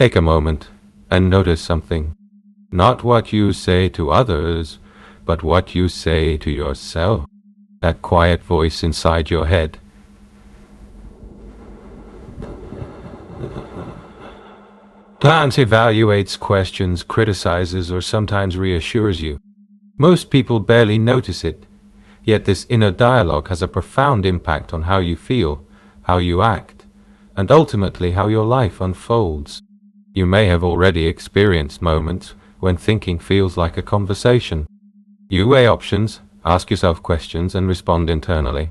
Take a moment and notice something. Not what you say to others, but what you say to yourself. That quiet voice inside your head. Plans evaluates, questions, criticizes, or sometimes reassures you. Most people barely notice it, yet this inner dialogue has a profound impact on how you feel, how you act, and ultimately how your life unfolds. You may have already experienced moments when thinking feels like a conversation. You weigh options, ask yourself questions, and respond internally.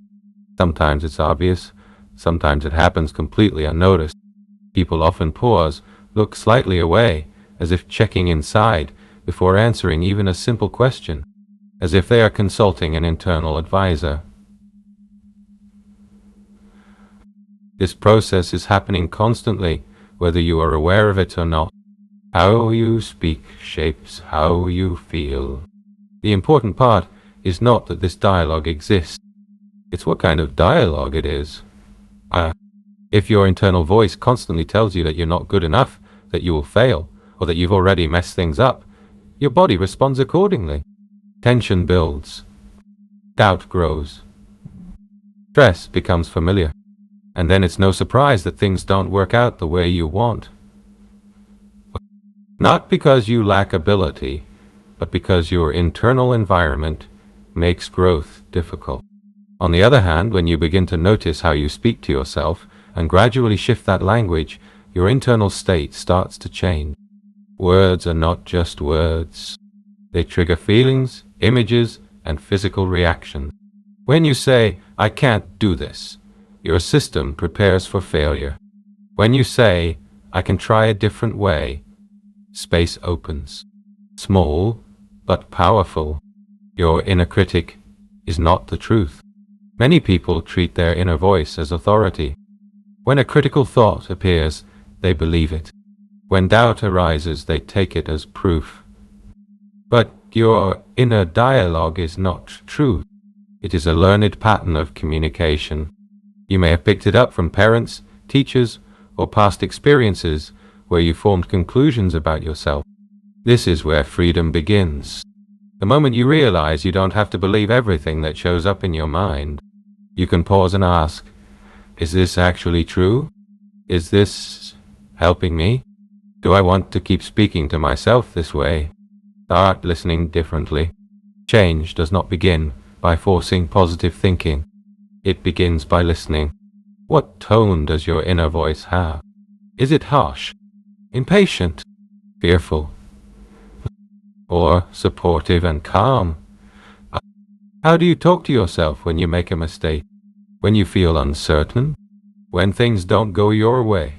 Sometimes it's obvious, sometimes it happens completely unnoticed. People often pause, look slightly away, as if checking inside, before answering even a simple question, as if they are consulting an internal advisor. This process is happening constantly, whether you are aware of it or not. How you speak shapes how you feel. The important part is not that this dialogue exists. It's what kind of dialogue it is. If your internal voice constantly tells you that you're not good enough, that you will fail, or that you've already messed things up, your body responds accordingly. Tension builds. Doubt grows. Stress becomes familiar. And then it's no surprise that things don't work out the way you want. Not because you lack ability, but because your internal environment makes growth difficult. On the other hand, when you begin to notice how you speak to yourself and gradually shift that language, your internal state starts to change. Words are not just words. They trigger feelings, images, and physical reactions. When you say, "I can't do this," your system prepares for failure. When you say, "I can try a different way," space opens. Small, but powerful. Your inner critic is not the truth. Many people treat their inner voice as authority. When a critical thought appears, they believe it. When doubt arises, they take it as proof. But your inner dialogue is not truth. It is a learned pattern of communication. You may have picked it up from parents, teachers, or past experiences where you formed conclusions about yourself. This is where freedom begins. The moment you realize you don't have to believe everything that shows up in your mind, you can pause and ask, is this actually true? Is this helping me? Do I want to keep speaking to myself this way? Start listening differently. Change does not begin by forcing positive thinking. It begins by listening. What tone does your inner voice have? Is it harsh, impatient, fearful, or supportive and calm? How do you talk to yourself when you make a mistake? When you feel uncertain? When things don't go your way?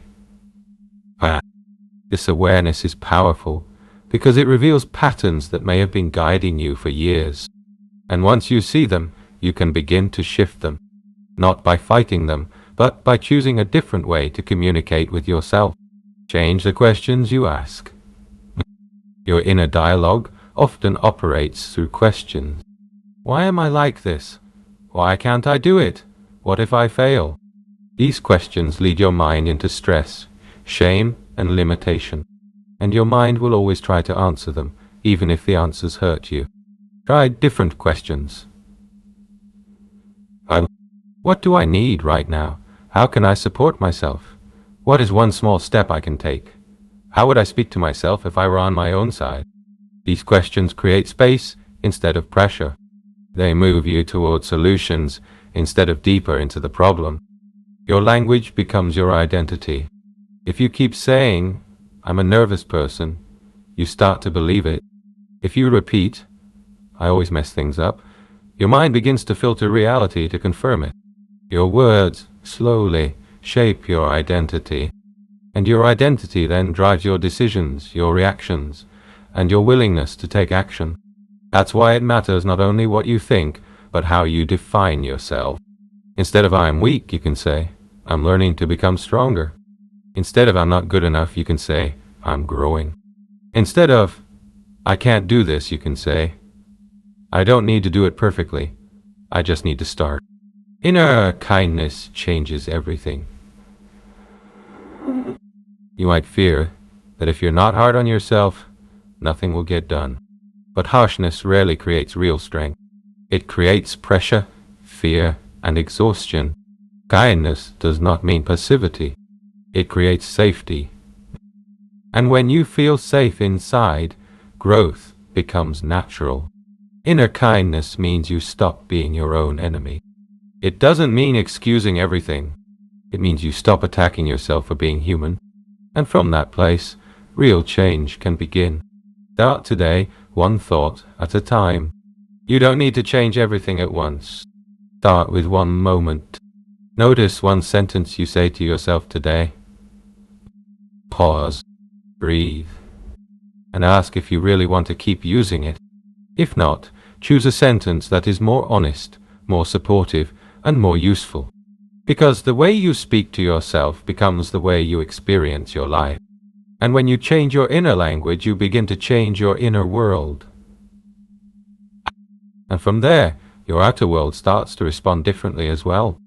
This awareness is powerful because it reveals patterns that may have been guiding you for years. And once you see them, you can begin to shift them, not by fighting them, but by choosing a different way to communicate with yourself. Change the questions you ask. Your inner dialogue often operates through questions. Why am I like this? Why can't I do it? What if I fail? These questions lead your mind into stress, shame, and limitation, and your mind will always try to answer them, even if the answers hurt you. Try different questions. What do I need right now? How can I support myself? What is one small step I can take? How would I speak to myself if I were on my own side? These questions create space instead of pressure. They move you toward solutions instead of deeper into the problem. Your language becomes your identity. If you keep saying, "I'm a nervous person," you start to believe it. If you repeat, "I always mess things up," your mind begins to filter reality to confirm it. Your words slowly shape your identity, and your identity then drives your decisions, your reactions, and your willingness to take action. That's why it matters not only what you think, but how you define yourself. Instead of "I am weak," you can say, "I'm learning to become stronger." Instead of "I'm not good enough," you can say, "I'm growing." Instead of "I can't do this," you can say, "I don't need to do it perfectly. I just need to start." Inner kindness changes everything. You might fear that if you're not hard on yourself, nothing will get done. But harshness rarely creates real strength. It creates pressure, fear, and exhaustion. Kindness does not mean passivity. It creates safety. And when you feel safe inside, growth becomes natural. Inner kindness means you stop being your own enemy. It doesn't mean excusing everything. It means you stop attacking yourself for being human. And from that place, real change can begin. Start today, one thought at a time. You don't need to change everything at once. Start with one moment. Notice one sentence you say to yourself today. Pause, breathe, and ask if you really want to keep using it. If not, choose a sentence that is more honest, more supportive, and more useful. Because the way you speak to yourself becomes the way you experience your life. And when you change your inner language, you begin to change your inner world. And from there, your outer world starts to respond differently as well.